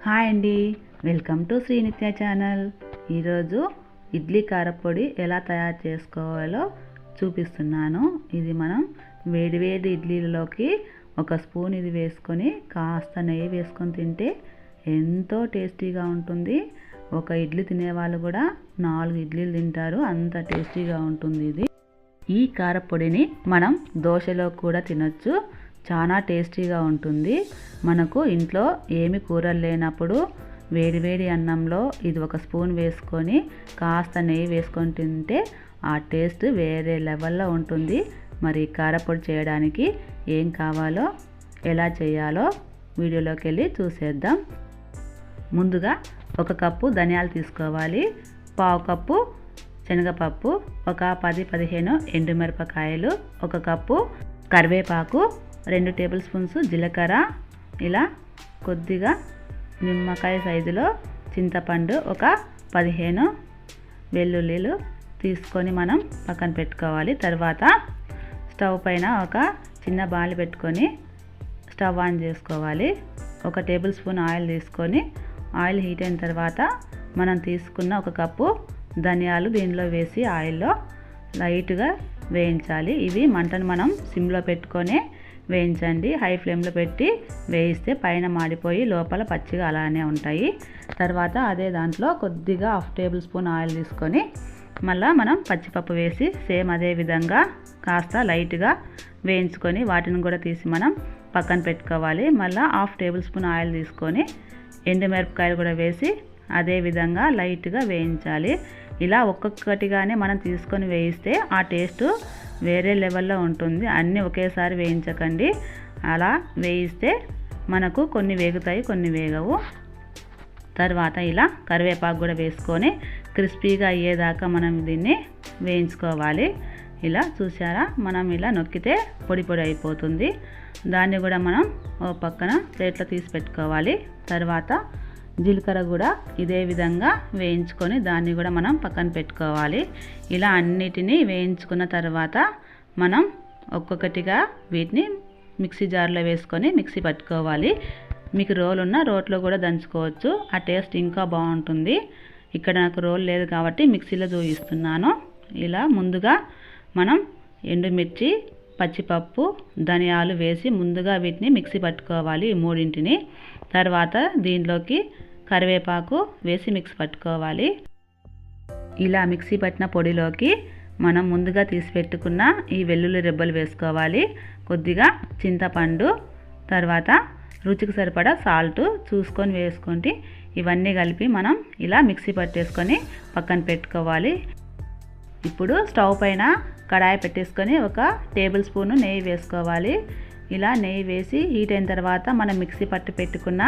Hi అండి, welcome to Shri నిత్య channel. ఈరోజు ఇడ్లీ కారపొడి ఎలా తయారు చేసుకోవాలో చూపిస్తున్నాను. ఇది మనం వేడివేడి ఇడ్లీలోకి ఒక స్పూన్ ఇది వేసుకొని కాస్త నెయ్యి వేసుకొని తింటే ఎంతో టేస్టీగా ఉంటుంది. ఒక ఇడ్లీ తినేవాళ్ళు కూడా 4 ఇడ్లీలు తింటారు, అంత టేస్టీగా ఉంటుంది ఇది. ఈ కారపొడిని మనం దోశలో కూడా తినొచ్చు, చాలా టేస్టీగా ఉంటుంది. మనకు ఇంట్లో ఏమి కూరలు లేనప్పుడు వేడివేడి అన్నంలో ఇది ఒక స్పూన్ వేసుకొని కాస్త నెయ్యి వేసుకొని తింటే ఆ టేస్ట్ వేరే లెవెల్లో ఉంటుంది. మరి కారపొడి చేయడానికి ఏం కావాలో ఎలా చేయాలో వీడియోలోకి వెళ్ళి చూసేద్దాం. ముందుగా 1 కప్పు ధనియాలు తీసుకోవాలి, 1/2 కప్పు శనగపప్పు, ఒక 10-15 ఎండుమిరపకాయలు, 1 కప్పు కరివేపాకు, 2 టేబుల్ స్పూన్స్ జీలకర్ర, ఇలా కొద్దిగా నిమ్మకాయ సైజులో చింతపండు, ఒక 15 వెల్లుల్లిలు తీసుకొని మనం పక్కన పెట్టుకోవాలి. తర్వాత స్టవ్ పైన ఒక చిన్న బాణలి పెట్టుకొని స్టవ్ ఆన్ చేసుకోవాలి. 1 టేబుల్ స్పూన్ ఆయిల్ తీసుకొని ఆయిల్ హీట్ అయిన తర్వాత మనం తీసుకున్న 1 కప్పు ధనియాలు దీనిలో వేసి ఆయిల్లో లైట్గా వేయించాలి. ఇవి మంటను మనం సిమ్లో పెట్టుకొని వేయించండి. హై ఫ్లేమ్లో పెట్టి వేయిస్తే పైన మాడిపోయి లోపల పచ్చిగా అలానే ఉంటాయి. తర్వాత అదే దాంట్లో కొద్దిగా 1/2 టేబుల్ స్పూన్ ఆయిల్ తీసుకొని మళ్ళీ మనం పచ్చిపప్పు వేసి సేమ్ అదే విధంగా కాస్త లైట్గా వేయించుకొని వాటిని కూడా తీసి మనం పక్కన పెట్టుకోవాలి. మళ్ళీ 1/2 టేబుల్ స్పూన్ ఆయిల్ తీసుకొని ఎండుమిరపకాయలు కూడా వేసి అదే విధంగా లైట్గా వేయించాలి. ఇలా ఒక్కొక్కటిగానే మనం తీసుకొని వేయిస్తే ఆ టేస్ట్ వేరే లెవెల్లో ఉంటుంది. అన్నీ ఒకేసారి వేయించకండి, అలా వేయిస్తే మనకు కొన్ని వేగుతాయి, కొన్ని వేగవు. తర్వాత ఇలా కరివేపాకు కూడా వేసుకొని క్రిస్పీగా అయ్యేదాకా మనం దీన్ని వేయించుకోవాలి. ఇలా చూసారా, మనం ఇలా నొక్కితే పొడి పొడి అయిపోతుంది. దాన్ని కూడా మనం ఓ పక్కన ప్లేట్లో తీసి పెట్టుకోవాలి. తర్వాత జీలకర్ర కూడా ఇదే విధంగా వేయించుకొని దాన్ని కూడా మనం పక్కన పెట్టుకోవాలి. ఇలా అన్నిటినీ వేయించుకున్న తర్వాత మనం ఒక్కొక్కటిగా వీటిని మిక్సీ జార్లో వేసుకొని మిక్సీ పట్టుకోవాలి. మీకు రోల్ ఉన్న రోట్లో కూడా దంచుకోవచ్చు, ఆ టేస్ట్ ఇంకా బాగుంటుంది. ఇక్కడ నాకు రోల్ లేదు కాబట్టి మిక్సీలో చూపిస్తున్నాను. ఇలా ముందుగా మనం ఎండుమిర్చి, పచ్చిపప్పు, ధనియాలు వేసి ముందుగా వీటిని మిక్సీ పట్టుకోవాలి, ఈ మూడింటిని. తర్వాత దీంట్లోకి కరివేపాకు వేసి మిక్సీ పట్టుకోవాలి. ఇలా మిక్సీ పట్టిన పొడిలోకి మనం ముందుగా తీసి పెట్టుకున్న ఈ వెల్లుల్లి రెబ్బలు వేసుకోవాలి, కొద్దిగా చింతపండు, తర్వాత రుచికి సరిపడా సాల్ట్ చూసుకొని వేసుకొని ఇవన్నీ కలిపి మనం ఇలా మిక్సీ పట్టేసుకొని పక్కన పెట్టుకోవాలి. ఇప్పుడు స్టవ్ పైన కడాయి పెట్టేసుకొని 1 టేబుల్ స్పూన్ నెయ్యి వేసుకోవాలి. ఇలా నెయ్యి వేసి హీట్ అయిన తర్వాత మనం మిక్సీ పట్టి పెట్టుకున్న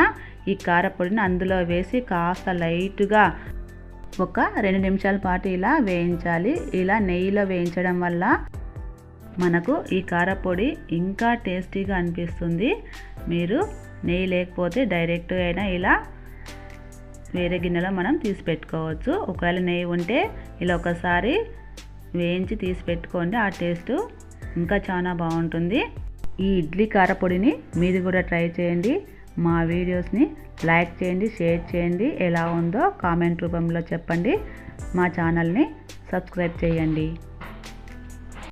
ఈ కారపొడిని అందులో వేసి కాస్త లైట్గా ఒక 2 నిమిషాల పాటు ఇలా వేయించాలి. ఇలా నెయ్యిలో వేయించడం వల్ల మనకు ఈ కారపొడి ఇంకా టేస్టీగా అనిపిస్తుంది. మీరు నెయ్యి లేకపోతే డైరెక్ట్గా అయినా ఇలా వేరే గిన్నెలో మనం తీసి పెట్టుకోవచ్చు. ఒకవేళ నెయ్యి ఉంటే ఇలా ఒకసారి వేయించి తీసి పెట్టుకోండి, ఆ టేస్ట్ ఇంకా చాలా బాగుంటుంది. ఈ ఇడ్లీ కారపొడిని మీరు కూడా ట్రై చేయండి. మా వీడియోస్ని లైక్ చేయండి, షేర్ చేయండి, ఎలా ఉందో కామెంట్ రూపంలో చెప్పండి. మా ఛానల్ని సబ్స్క్రైబ్ చేయండి.